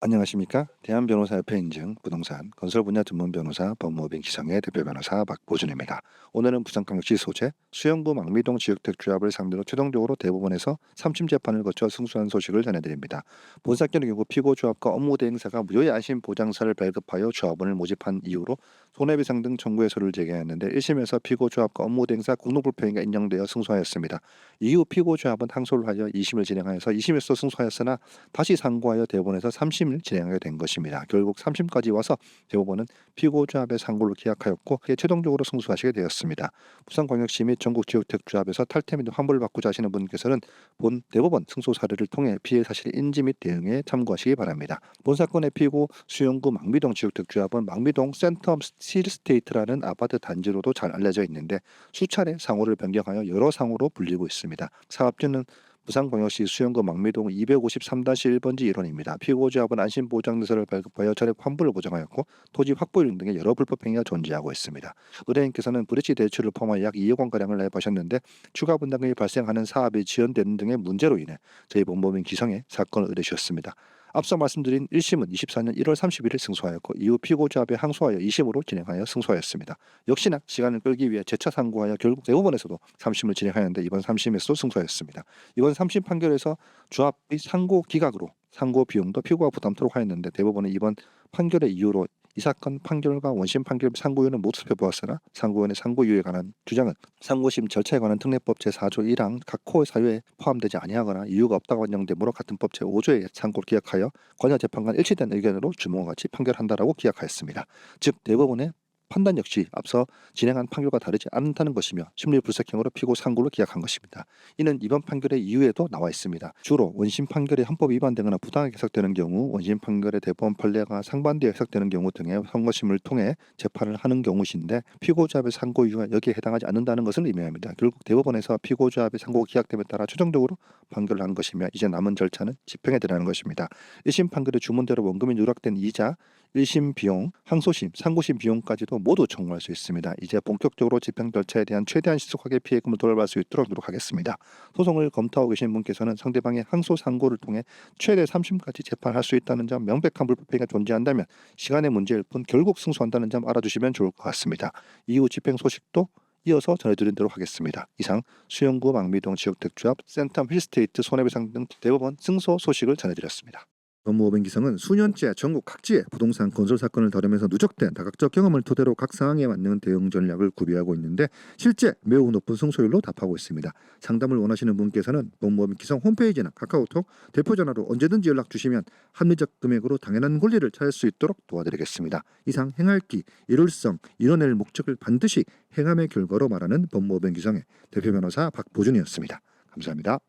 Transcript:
안녕하십니까? 대한변호사협회 인증 부동산 건설 분야 전문 변호사 법무법인 기성의 대표 변호사 박보준입니다. 오늘은 부산광역시 소재 수영구 망미동 지역택조합을 상대로 최종적으로 대법원에서 3심 재판을 거쳐 승소한 소식을 전해드립니다. 본사건의 경우 피고조합과 업무대행사가 무효의 안심보장서를 발급하여 조합원을 모집한 이유로 손해배상 등 청구의 서류를 제기했는데 1심에서 피고조합과 업무대행사 공동불표행위가 인정되어 승소하였습니다. 이후 피고조합은 항소를 하여 2심을 진행하여서 2심에서 승소하였으나 다시 상고하여 대법원에서 3심을 진행하게 된 것입니다. 결국 3심까지 와서 대법원은 피고조합의 상고를 기각하였고 그게 최종적으로 승소하시게 되었습니다. 부산광역시 및 전국지역택조합에서 탈퇴 및 환불을 받고자 하시는 분께서는 본 대법원 승소 사례를 통해 피해 사실 인지 및 대응에 참고하시기 바랍니다. 본 사건의 피고 수영구 망미동 지역택조합은 망미동 센텀 스틸스테이트라는 아파트 단지로도 잘 알려져 있는데 수차례 상호를 변경하여 여러 상호로 불리고 있습니다. 사업주는 부산광역시 수영구 망미동 253-1번지 일원입니다. 피고조합은 안심보장서를 발급하여 전액 환불을 보장하였고 토지 확보 일 등의 여러 불법 행위가 존재하고 있습니다. 의뢰인께서는 브릿지 대출을 포함하여 약 2억 원가량을 납입하셨는데 추가 분담금이 발생하는 사업이 지연되는 등의 문제로 인해 저희 법무법인 기성에 사건을 의뢰 주셨습니다. 앞서 말씀드린 1심은 24년 1월 31일 승소하였고 이후 피고조합에 항소하여 2심으로 진행하여 승소하였습니다. 역시나 시간을 끌기 위해 재차 상고하여 결국 대법원에서도 3심을 진행하였는데 이번 3심에서도 승소하였습니다. 이번 3심 판결에서 조합의 상고 기각으로 상고 비용도 피고가 부담토록 하였는데 대법원은 이번 판결의 이유로 이 사건 판결과 원심 판결 상고유는 모두 살펴보았으나 상고원의 상고유에 관한 주장은 상고심 절차에 관한 특례법 제4조 1항 각 코의 사유에 포함되지 아니하거나 이유가 없다고 인정되므로 같은 법 제5조의 상고를 기각하여 관여 재판관 일치된 의견으로 주목과 같이 판결한다라고 기각하였습니다. 즉 대법원의 판단 역시 앞서 진행한 판결과 다르지 않다는 것이며 심리불색형으로 피고 상고를 기각한 것입니다. 이는 이번 판결의 이유에도 나와 있습니다. 주로 원심 판결이 헌법 위반되거나 부당하게 해석되는 경우, 원심 판결의 대법원 판례가 상반되어 해석되는 경우 등의 선고심을 통해 재판을 하는 경우신데 피고조합의 상고 이유가 여기에 해당하지 않는다는 것을 의미합니다. 결국 대법원에서 피고조합의 상고 기각됨에 따라 최종적으로 판결을 한 것이며 이제 남은 절차는 집행에 들어가는 것입니다. 1심 판결의 주문대로 원금이 누락된 이자, 1심 비용, 항소심, 상고심 비용까지도 모두 청구할 수 있습니다. 이제 본격적으로 집행 절차에 대한 최대한 신속하게 피해금을 돌려받을 수 있도록 노력하겠습니다. 소송을 검토하고 계신 분께서는 상대방의 항소 상고를 통해 최대 3심까지 재판할 수 있다는 점, 명백한 불법행위가 존재한다면 시간의 문제일 뿐 결국 승소한다는 점 알아주시면 좋을 것 같습니다. 이후 집행 소식도 이어서 전해드리도록 하겠습니다. 이상 수영구 망미동 지역택조합 센텀 힐스테이트 손해배상 등 대법원 승소 소식을 전해드렸습니다. 법무법인 기성은 수년째 전국 각지의 부동산 건설 사건을 다루면서 누적된 다각적 경험을 토대로 각 상황에 맞는 대응 전략을 구비하고 있는데 실제 매우 높은 승소율로 답하고 있습니다. 상담을 원하시는 분께서는 법무법인 기성 홈페이지나 카카오톡, 대표 전화로 언제든지 연락 주시면 합리적 금액으로 당연한 권리를 찾을 수 있도록 도와드리겠습니다. 이상 행할기, 일월성, 이뤄낼 목적을 반드시 행함의 결과로 말하는 법무법인 기성의 대표 변호사 박보준이었습니다. 감사합니다.